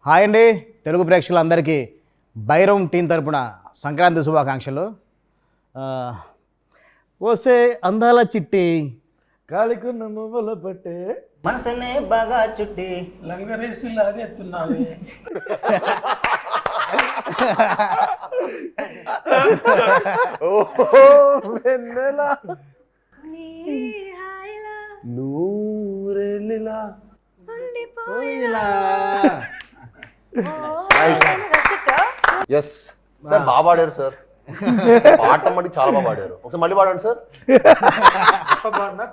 Hi అండి తెలుగు ప్రేక్షకులందరికీ Bairam team తరపున సంక్రాంతి శుభాకాంక్షలు. ఓసే అందాల చిట్టి కాలికున్న మువ్వల పట్టే మనసనే బాగా చుట్టి లంగరేసి లాగెత్తున్నావే. నూరెళ్ళిలా ఎస్ సార్, బాగా పాడారు సార్. పాట మట్టి చాలా బాగా పాడారు. ఒకసారి మళ్ళీ పాడండి సార్.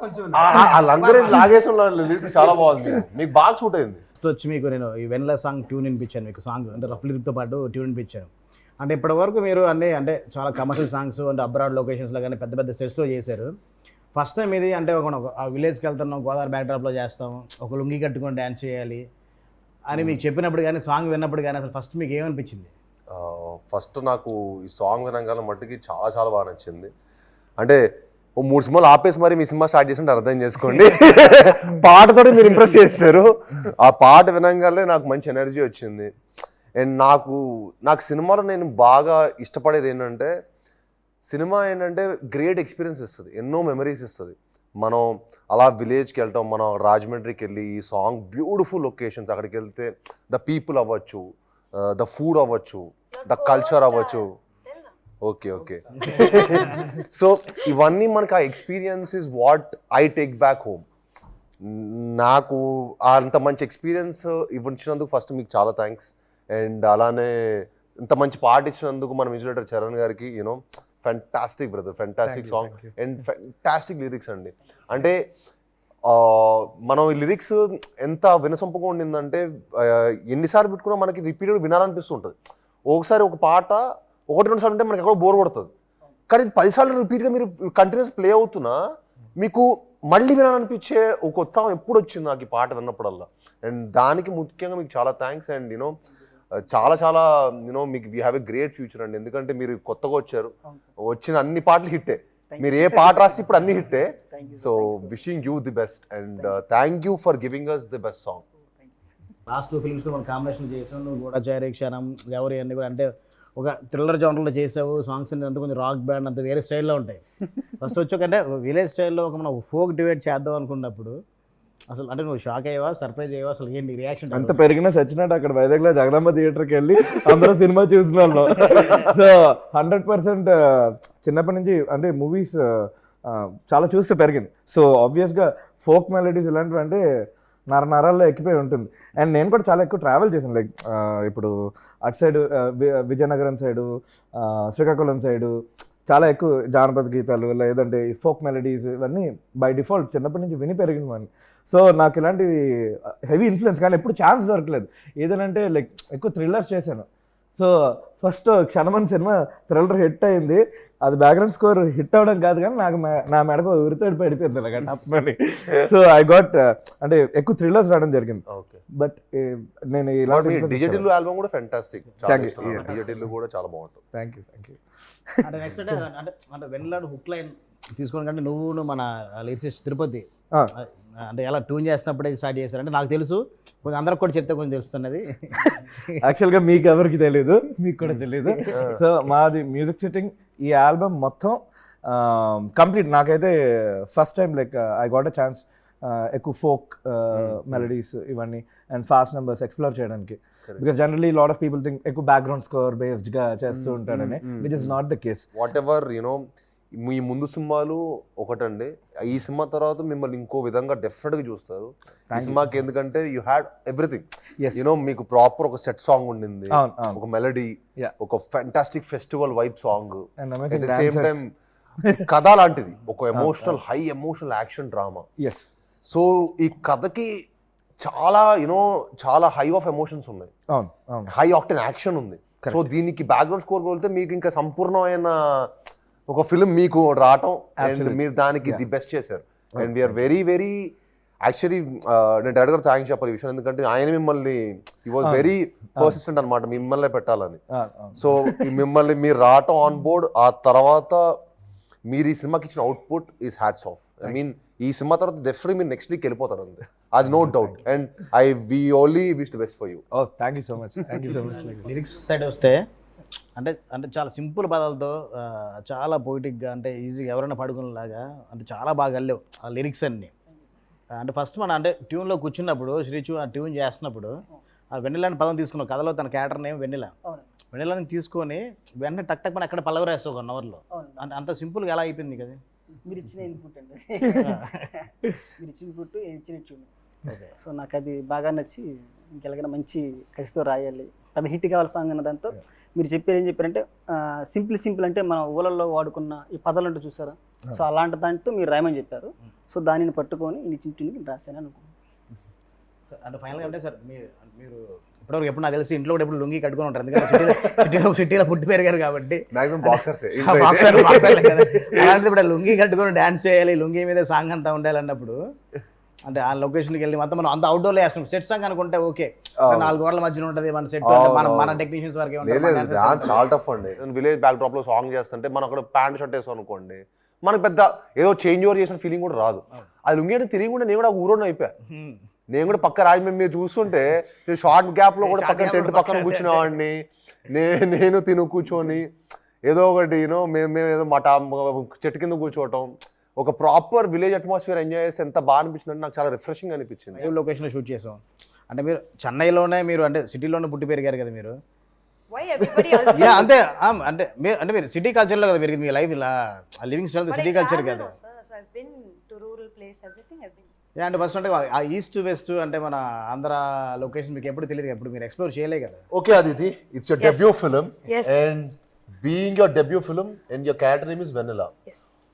కొంచెం ఆ లంగరేజ్ లాగేసిన లిరిక్ చాలా బాగుంది, మీకు బాగా సూట్ అయింది. వచ్చి మీకు నేను ఈ వెన్నెల సాంగ్ ట్యూన్ వినిపించాను, మీకు సాంగ్ అంటే రఫ్ లిరిక్తో పాటు ట్యూన్ వినిపించాను. అంటే ఇప్పటివరకు మీరు అన్నీ అంటే చాలా కమర్షియల్ సాంగ్స్ అంటే అబ్రాడ్ లొకేషన్స్లో కానీ పెద్ద పెద్ద సెట్స్లో చేశారు. ఫస్ట్ టైం ఇది అంటే ఒక విలేజ్కి వెళ్తున్నాం, గోదావరి బ్యాక్డ్రాప్లో చేస్తాం, ఒక లుంగి కట్టుకొని డ్యాన్స్ చేయాలి అని మీకు చెప్పినప్పుడు కానీ సాంగ్ విన్నప్పుడు కానీ అసలు ఫస్ట్ మీకు ఏమనిపించింది? ఫస్ట్ నాకు ఈ సాంగ్ వినగానే మట్టుకి చాలా చాలా బాగా నచ్చింది. అంటే ఓ 3 సినిమాలు ఆపేసి మరి మీ సినిమా స్టార్ట్ చేసి అర్థం చేసుకోండి. పాటతో మీరు ఇంప్రెస్ చేస్తారు. ఆ పాట వినగానే నాకు మంచి ఎనర్జీ వచ్చింది. అండ్ నాకు సినిమాలో నేను బాగా ఇష్టపడేది ఏంటంటే, సినిమా ఏంటంటే గ్రేట్ ఎక్స్పీరియన్స్ ఇస్తుంది, ఎన్నో మెమరీస్ ఇస్తుంది. మనం అలా విలేజ్కి వెళ్తాం, మనం రాజమండ్రికి వెళ్ళి ఈ సాంగ్ బ్యూటిఫుల్ లొకేషన్స్, అక్కడికి వెళ్తే ద పీపుల్ అవ్వచ్చు, ద ఫుడ్ అవ్వచ్చు, ద కల్చర్ అవ్వచ్చు. ఓకే ఓకే సో ఇవన్నీ మనకి ఆ experience is what I take back home. నాకు అంత మంచి ఎక్స్పీరియన్స్ ఇవ్వచ్చినందుకు ఫస్ట్ మీకు చాలా థ్యాంక్స్. అండ్ అలానే ఇంత మంచి పాట ఇచ్చినందుకు మన మ్యూజిక్ డైరెక్టర్ చరణ్ గారికి you know fantastic brother, fantastic song and fantastic lyrics అండి. అంటే మనం ఈ లిరిక్స్ ఎంత వినసొంపుగా ఉండిందంటే ఎన్నిసార్లు పెట్టుకున్నా మనకి రిపీటెడ్ వినాలనిపిస్తుంటుంది. ఒకసారి ఒక పాట 1-2 సార్లు ఉంటే మనకి ఎక్కడో బోర్ కొడుతుంది, కానీ 10 సార్లు రిపీట్గా మీరు కంటిన్యూస్ ప్లే అవుతున్నా మీకు మళ్ళీ వినాలనిపించే ఒక ఉత్సాహం ఎప్పుడు వచ్చింది నాకు ఈ పాట విన్నప్పుడల్లా. అండ్ దానికి ముఖ్యంగా మీకు చాలా థ్యాంక్స్. అండ్ యూనో చాలా చాలా యూనో మీకు we have a great future అండి. ఎందుకంటే మీరు కొత్తగా వచ్చారు, వచ్చిన అన్ని పాటలు హిట్టే, మీరు ఏ పాట రాసి ఇప్పుడు అన్ని హిట్టే. So wishing you the best and thank you for giving us the best song. Last 2 ఫిల్మ్స్లో మనం కాంబినేషన్ చేసాం, నువ్వు కూడా చేరే క్షణం ఎవరి అన్నీ కూడా అంటే ఒక థ్రిల్లర్ జోనర్లో చేసావు. సాంగ్స్ అంతా కొంచెం రాక్ బ్యాండ్ అంత వేరే స్టైల్లో ఉంటాయి. ఫస్ట్ వచ్చి అంటే విలేజ్ స్టైల్లో ఒక మనం ఫోక్ డిబేట్ చేద్దాం అనుకున్నప్పుడు అసలు అంటే నువ్వు షాక్ అయ్యావా, సర్ప్రైజ్ అయ్యావా, అసలు ఏంటి రియాక్షన్? అంత పెరిగిన సచ్చినట్టు అక్కడ వైజాగ్లో జగదాంబ థియేటర్కి వెళ్ళి అందరూ సినిమా చూసిన వాళ్ళు. సో 100% చిన్నప్పటి నుంచి అంటే మూవీస్ చాలా చూస్తే పెరిగింది. సో ఆబ్వియస్గా ఫోక్ మెలడీస్ ఇలాంటివి అంటే నరాల్లో ఎక్కిపోయి ఉంటుంది. అండ్ నేను కూడా చాలా ఎక్కువ ట్రావెల్ చేశాను, లైక్ ఇప్పుడు అటు side Vizianagaram side, Srikakulam side చాలా ఎక్కువ జానపద గీతాలు లేదంటే ఫోక్ మెలడీస్ ఇవన్నీ బై డిఫాల్ట్ చిన్నప్పటి నుంచి విని పెరిగిన వాడిని. సో నాకు ఇలాంటివి హెవీ ఇన్ఫ్లుయెన్స్, కానీ ఎప్పుడు ఛాన్స్ దొరకలేదు. ఏదంటే లైక్ ఎక్కువ థ్రిల్లర్స్ చేశాను. సో ఫస్ట్ క్షణమని సినిమా థ్రిల్లర్ హిట్ అయింది. అది బ్యాక్గ్రౌండ్ స్కోర్ హిట్ అవ్వడం కాదు, కానీ నాకు నా మెడకు ఉరితోడి పడిపోయింది అలాగ తప్పని. సో ఐ గాట్ అంటే ఎక్కువ థ్రిల్లర్స్ రావడం జరిగింది. బట్ నేను ఇలాంటి డిజిటల్ ఆల్బమ్ కూడా ఫెంటాస్టిక్, డిజిటల్ కూడా చాలా బాగుంటుంది. Thank you. అంటే నెక్స్ట్ అంటే వెన్నెలాడు హుక్ లైన్ తీసుకోవడం కంటే నువ్వు మన లిరిసిస్ట్ తిరుపతి అంటే ఎలా ట్యూన్ చేసినప్పుడే స్టార్ట్ చేశారు అంటే నాకు తెలుసు, కొంచెం అందరికి కూడా చెప్తే కొంచెం తెలుస్తున్నది. యాక్చువల్గా మీకు ఎవరికి తెలియదు, మీకు కూడా తెలియదు. సో మాది మ్యూజిక్ సిట్టింగ్ ఈ ఆల్బమ్ మొత్తం కంప్లీట్ నాకైతే first time like I got a chance ఎక్కువ ఫోక్ మెలడీస్ ఇవన్నీ అండ్ ఫాస్ట్ నెంబర్స్ ఎక్స్ప్లోర్ చేయడానికి. Because generally lot of people think ఎక్కువ బ్యాక్గ్రౌండ్ స్కోర్ బేస్డ్గా చేస్తూ ఉంటాడని, which is not the case. Whatever you know మీ ముందు సినిమాలు ఒకటండి, ఈ సినిమా తర్వాత మిమ్మల్ని ఇంకో విధంగా డెఫినెట్గా చూస్తారు ఈ సినిమాకి. ఎందుకంటే యూ హ్యాడ్ ఎవ్రీథింగ్, యూనో మీకు ప్రాపర్ ఒక సెట్ సాంగ్ ఉండింది, ఒక మెలడీ, ఒక fantastic festival vibe song, at the same time కథ లాంటిది, ఒక emotional high emotional action drama. So ఈ కథకి చాలా యూనో చాలా హై ఆఫ్ ఎమోషన్స్ ఉన్నాయి, హై ఆక్టెన్ యాక్షన్ ఉంది. సో దీనికి బ్యాక్గ్రౌండ్ స్కోర్ కోల్తే మీకు ఇంకా సంపూర్ణమైన ఒక ఫిల్మ్ మీకు రావటం, అండ్ మీరు దానికి ది బెస్ట్ చేశారు. And we're very very actually నేను డైరెక్టర్ థ్యాంక్స్ చెప్పాలి ఈ విషయం, ఎందుకంటే ఆయన మిమ్మల్ని ఈ వాజ్ వెరీ పర్సిస్టెంట్ అనమాట మిమ్మల్ని పెట్టాలని. సో మిమ్మల్ని మీరు రావటం ఆన్ బోర్డ్, ఆ తర్వాత మీరు ఈ సినిమాకి ఇచ్చిన output is hats off. I mean ఈ సినిమా తర్వాత డెఫినెట్లీ మీరు నెక్స్ట్ లీక్ వెళ్ళిపోతారు అంతే, అది no doubt. And we only wish the best for you. Oh thank you so much. Lyrics side వస్తే అంటే అంటే చాలా సింపుల్ పదాలతో చాలా పొయిటిక్గా అంటే ఈజీగా ఎవరైనా పడుకునేలాగా అంటే చాలా బాగా వెళ్ళలేవు ఆ లిరిక్స్ అన్నీ. అంటే ఫస్ట్ మన అంటే ట్యూన్లో కూర్చున్నప్పుడు శ్రీచు ఆ ట్యూన్ చేస్తున్నప్పుడు ఆ వెన్నెలని పదం తీసుకున్నాం కథలో తన క్యారెక్టర్ నేమ్ వెన్నెలని తీసుకొని వెంటనే టక్ టక్ మన ఎక్కడ పల్లవి రాస్తావు 1 అవర్లో. అంటే అంత సింపుల్గా ఎలా అయిపోయింది కదా. మీరు ఇచ్చిన ఇన్పుట్ అండి, మీరు ఇచ్చిన ఇన్పుట్ ఇచ్చిన ట్యూన్. సో నాకు అది బాగా నచ్చి ఇంకెలాగైనా మంచి కసితో రాయాలి, పెద్ద హిట్ కావాలి సాంగ్ అన్న దాంతో మీరు చెప్పారు. ఏం చెప్పారంటే సింపుల్ అంటే మన ఊళ్ళల్లో వాడుకున్న ఈ పదాలు అంటే చూసారా, సో అలాంటి దాంతో మీరు రాయమని చెప్పారు. సో దానిని పట్టుకొని ఇచ్చిన ట్యూన్కి రాశాను అనుకున్నాను. అంటే ఫైనల్గా అంటే సార్ మీరు ఇప్పటివరకు ఎప్పుడు నాకు తెలిసి ఇంట్లో కూడా ఎప్పుడు లుంగి కట్టుకొని ఉంటారు, ఎందుకంటే సిటీలో పుట్టి పెరిగారు కాబట్టి. మాక్సిమం బాక్సర్సే. అలాంటి ఇప్పుడు లుంగి కట్టుకొని డాన్స్ చేయాలి, లుంగి మీద సాంగ్ అంతా ఉండాలి అన్నప్పుడు అంటే ఆ లొకేషన్కి వెళ్ళి మొత్తం మనం అంత అవుట్డోర్లో వేస్తాం. సెట్ సాంగ్ అనుకుంటే ఓకే 4 గోడల మధ్యన ఉంటుంది మన సెట్, మన టెక్నీషియన్స్ వరకే ఉంటుంది. చాలా టఫ్ అండి. విలేజ్ బ్యాక్ డ్రాప్ లో సాంగ్ చేస్తుంటే మనం అక్కడ ప్యాంట్ షర్ట్ వేసాం అనుకోండి, మనకు పెద్ద ఏదో చేంజ్ ఓవర్ చేసిన ఫీలింగ్ కూడా రాదు. అది లుంగి అంటే తిరిగి కూడా నేను కూడా ఊరోని అయిపోయా. నేను కూడా పక్క రాజమండ్రి మీరు చూస్తుంటే షార్ట్ గ్యాప్ లో కూడా పక్కన టెంట్ పక్కన కూర్చునేవాడిని, నేను తిను కూర్చొని ఏదో ఒకటి యూనో మేము ఏదో చెట్టు కింద కూర్చోవటం, ఒక ప్రాపర్ విలేజ్ అట్మాస్ఫియర్ ఎంజాయ్ చేస్తే ఎంత బాగా అనిపించింది అంటే నాకు చాలా రిఫ్రెషింగ్ అనిపించింది. లైవ్ లొకేషన్లో షూట్ చేసాం. అంటే మీరు చెన్నైలోనే మీరు అంటే సిటీలోనే పుట్టి పెరిగారు కదా మీరు. అంతే అంటే మీరు సిటీ కల్చర్లో కదా పెరిగింది మీ లైఫ్, ఇలా లివింగ్ స్టైల్ సిటీ కల్చర్ కదా. అంటే ఫస్ట్ అంటే ఆ ఈస్ట్ వెస్ట్ అంటే మన ఆంధ్ర లొకేషన్ మీకు ఎప్పుడు తెలియదు, ఎప్పుడు మీరు ఎక్స్ప్లోర్ చేయలే కదా. Okay Aditi, it's your debut film and being your debut film and your character name is Vennela.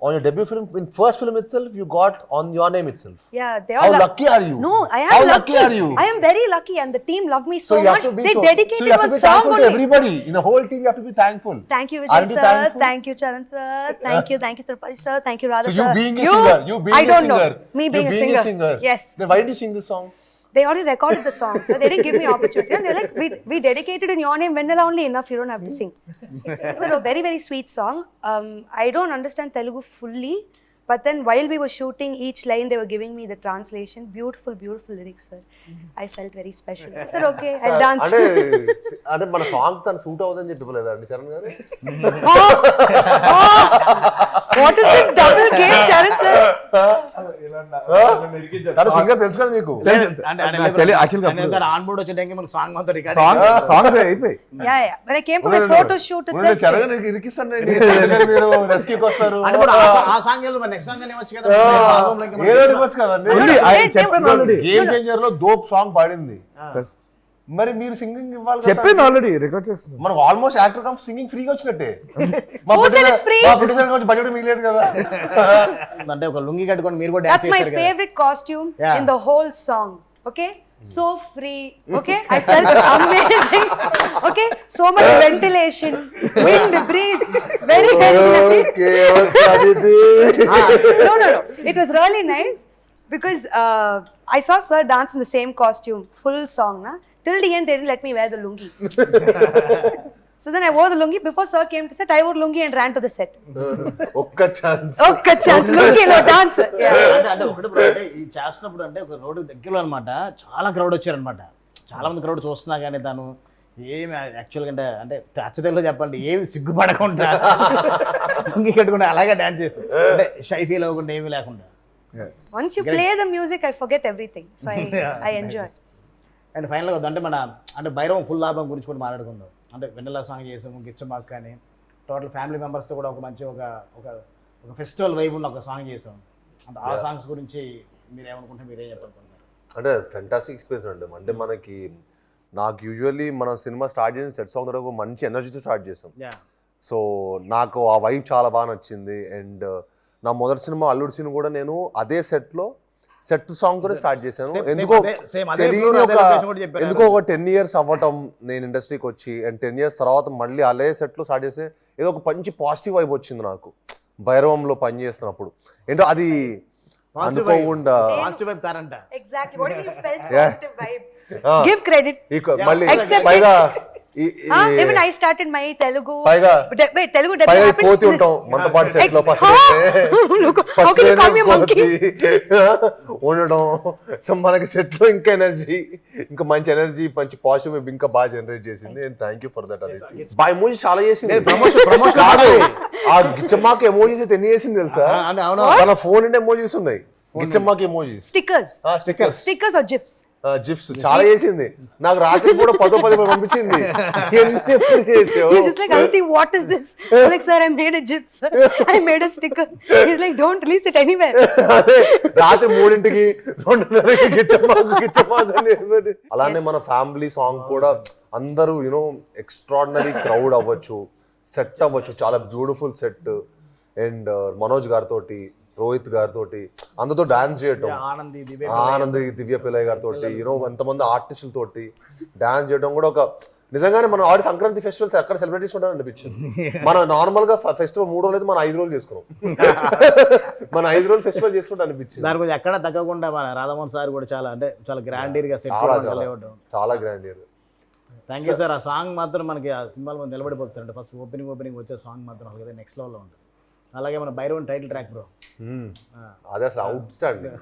On your debut film, in first film itself, you got on your name itself. Yeah, they are. How lucky are you? No, I am How lucky. are you? I am very lucky, and the team love me so you have much. to be They dedicated so you have to be one song thankful only. to everybody. In the whole team, you have to be thankful. Thank you, Aren't Vijay you sir. thankful? Thank you, Charan sir. Thank you, Tirupati sir. Thank you, Radha So sir. you being a singer, you being I a don't singer, know. Me being a singer. Yes. Then why did you sing this song? They already recorded the song, so they didn't give me opportunity. And they're like, we dedicated in your name, Vanilla only enough. You don't have to sing. It's a very very sweet song. I don't understand Telugu fully. But then while we were shooting each line, they were giving me the translation. Beautiful, beautiful lyrics, sir. I felt very special. I said, okay, I'll dance. అంటే మన song తను suit అవుతుందని చెప్పలేదా అండి చరణ్ గారు? What is this double game, Charan sir? తన singer తెలుసు కదా మీకు? ఆన్ బోర్డ్ వచ్చే టైంకి మనకు సాంగ్ మొత్తం రికార్డ్ సాంగ్స్ అయిపోయి. Yeah, yeah. When I came for my photo shoot, it's Charan గారు ఇరికిస్తాను మీరు రెస్క్యూకి వస్తారు. ఆ సాంగ్ నెక్స్ట్ సాంగ్ ఇవ్వచ్చు కదా, ఏదో ఇవ్వచ్చు కదండి. గేమ్ చేంజర్ లో దోప్ సాంగ్ పాడింది, మరి మీరు సింగింగ్ ఇవ్వాలి. చెప్పింది ఆల్రెడీ రికార్డ్ చేస్తున్నాం. మనకు ఆల్మోస్ట్ యాక్టర్ కమ్ సింగింగ్ ఫ్రీగా వచ్చినట్టే. మా ప్రొడ్యూసర్ కొంచెం బడ్జెట్ మిగిలేదు కదా. అంటే ఒక లుంగి కట్టుకొని మీరు కూడా that's my favorite costume in the whole song. Okay, so free. Okay, I felt amazing. Okay, so much ventilation, wind, breeze, very nice. Okay, Aditi. No, it was really nice because I saw sir dance in the same costume, full song na. Till the end they didn't let me wear the lungi. So then I wore the lungi. Before sir came to set, I wore lungi and ran to the set. ఒక్క chance lungi no dance. అంటే ఒకటి ఈ చేస్తున్నప్పుడు అంటే ఒక road దగ్గరలో అనమాట చాలా క్రౌడ్ వచ్చారనమాట. చాలా మంది క్రౌడ్ చూస్తున్నా కానీ తను ఏమి యాక్చువల్గా అంటే అచ్చతెల్లో చెప్పండి ఏమి సిగ్గుపడకుండా లుంగి కట్టుకుంటే అలాగే డాన్స్ చేస్తాను, అంటే షై ఫీల్ అవ్వకుండా ఏమీ లేకుండా. Once you play the music, I forget everything. So I enjoy. And ఫైనల్గా అంటే మన అంటే భైరవం ఫుల్ లాభం గురించి కూడా మాట్లాడుకుందాం. అంటే వెన్నెలా సాంగ్ చేసాము, గిచ్చమాక్ కానీ టోటల్ ఫ్యామిలీ మెంబర్స్తో కూడా ఒక మంచి ఒక ఫెస్టివల్ వైబ్ ఉన్న ఒక సాంగ్ చేసాం. అంటే ఆ సాంగ్స్ గురించి మీరు ఏమనుకుంటే మీరేం చెప్పాలనుకుంటున్నారు? అంటే ఫెంటాస్టిక్ ఎక్స్పీరియన్స్ అండి. అంటే మనకి నాకు యూజువల్లీ మన సినిమా స్టార్ట్ చేసిన సెట్ సాంగ్ ద్వారా మంచి ఎనర్జీతో స్టార్ట్ చేసాం. సో నాకు ఆ వైబ్ చాలా బాగా నచ్చింది. అండ్ నా మొదటి సినిమా అల్లుడు సినిమా కూడా నేను అదే సెట్ సాంగ్ తోనే స్టార్ట్ చేశాను. ఎందుకో ఒక 10 years అవ్వటం నేను ఇండస్ట్రీకి వచ్చి, అండ్ 10 years తర్వాత మళ్ళీ అదే సెట్లో స్టార్ట్ చేస్తే ఏదో ఒక మంచి పాజిటివ్ వైబ్ వచ్చింది నాకు భైరవంలో పని చేస్తున్నప్పుడు. ఏంటో అది అనుకోకుండా Exactly. What do you felt? Positive vibe. Give credit. మళ్ళీ పైగా Even I started my Telugu. పైగా Telugu పైగా debut happened కోతి in ఉంటాం this. మంతపాటి సెట్ లో first Look, how can you call me a monkey? ఉండడం. సో మనకి సెట్ లో ఇంకా ఎనర్జీ, ఇంకా మంచి ఎనర్జీ, మంచి పాజిటివ్ ఇంకా బాగా జనరేట్ చేసింది. And thank you for that. అది బా ఎమోజీ చాలా చేసింది. ప్రమోషన్ కాదు, ఆ గిచ్చమ్మాకి ఎమోజీస్ అయితే ఎన్ని చేసింది తెలుసా? అవును తన ఫోన్ నిండా ఎమోజీస్ ఉన్నాయి, గిచ్చమ్మాకి emojis, Stickers or GIFs. GIFs చాలా చేసింది. నాకు రాత్రి కూడా 10 పంపించింది. ఎప్పుడు చేసావు? He's just like, Auntie, what is this? I'm like, sir, I made a GIF, sir. I made a sticker. He's like, don't release it anywhere. అదే రాత్రి 3ంటికి 2:30కి గిచ్చమ్మాకు. అలానే మన ఫ్యామిలీ సాంగ్ కూడా అందరూ యూనో ఎక్స్ట్రాడినరీ క్రౌడ్ అవ్వచ్చు, సెట్ అవ్వచ్చు, చాలా beautiful set. And Manoj గారితో, రోహిత్ గారితో అందరితో డాన్స్ చేయటం, ఆనంద్ దివ్య పిల్లయ్య గారితో యూనో ఎంతమంది ఆర్టిస్టులతోటి డాన్స్ చేయడం కూడా ఒక నిజంగానే మనం ఆడి సంక్రాంతి ఫెస్టివల్స్ ఎక్కడ సెలబ్రేట్ చేసుకుంటాం అనిపించింది. మనం నార్మల్ గా ఫెస్టివల్ 3 రోజులు అయితే మనం 5 రోజులు చేసుకున్నాం. మన 5 రోజులు ఫెస్టివల్ చేసుకుంటే అనిపించింది. దాని గురించి ఎక్కడ తగ్గకుండా మన రాధామోహన్ సార్ కూడా చాలా అంటే చాలా గ్రాండీర్ గా సెట్ చాలా grand year. Thank you sir. ఆ సాంగ్ మాత్రం మనకి ఆ సినిమాలో నిలబడిపోతుంది. అంటే ఫస్ట్ ఓపెనింగ్ వచ్చే సాంగ్ మాత్రం అలాగే నెక్స్ట్ లెవెల్లో ఉంటుంది. అలాగే మన భైరవన్ టైటిల్ ట్రాక్ బ్రో, అది అసలు అవుట్ స్టాండింగ్.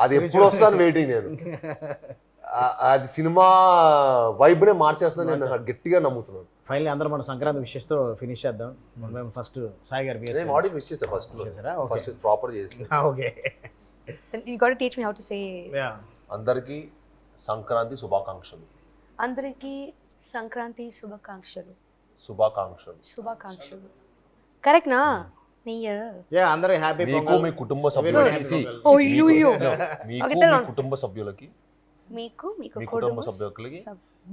అది ఎప్పుడు వస్తాను వెయిటింగ్ నేను. అది సినిమా వైబ్ నే మార్చేస్తాను నేను గట్టిగా నమ్ముతున్నాను. ఫైనల్లీ అందరూ మన సంక్రాంతి విషెస్ తో ఫినిష్ చేద్దాం. మేము ఫస్ట్ సాయి గారు నేను ఆడియో విష్ చేసా ఫస్ట్ లో, ఫస్ట్ ప్రాపర్ చేసా. Okay, You got to teach me how to say. అందరికీ సంక్రాంతి శుభాకాంక్షలు. అందరికీ సంక్రాంతి శుభాకాంక్షలు. శుభాకాంక్షలు కరెక్ట్ నా? అందరూ హ్యాపీ మీకు మీ కుటుంబ సభ్యులకి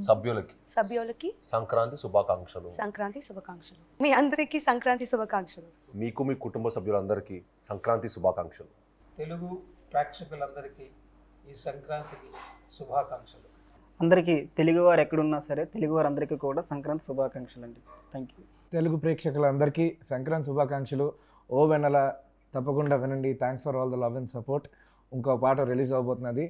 సభ్యులకి సంక్రాంతి శుభాకాంక్షలు. మీ అందరికీ సంక్రాంతి శుభాకాంక్షలు. మీకు మీ కుటుంబ సభ్యులందరికీ సంక్రాంతి శుభాకాంక్షలు. తెలుగు ప్రేక్షకులందరికీ ఈ సంక్రాంతికి శుభాకాంక్షలు. అందరికీ తెలుగువారు ఎక్కడున్నా సరే తెలుగువారు అందరికీ కూడా సంక్రాంతి శుభాకాంక్షలు అండి. Thank you. తెలుగు ప్రేక్షకులందరికీ సంక్రాంతి శుభాకాంక్షలు. ఓ వెన్నెల తప్పకుండా వినండి. Thanks for all the love and support. ఇంకో పాట రిలీజ్ అవబోతున్నది.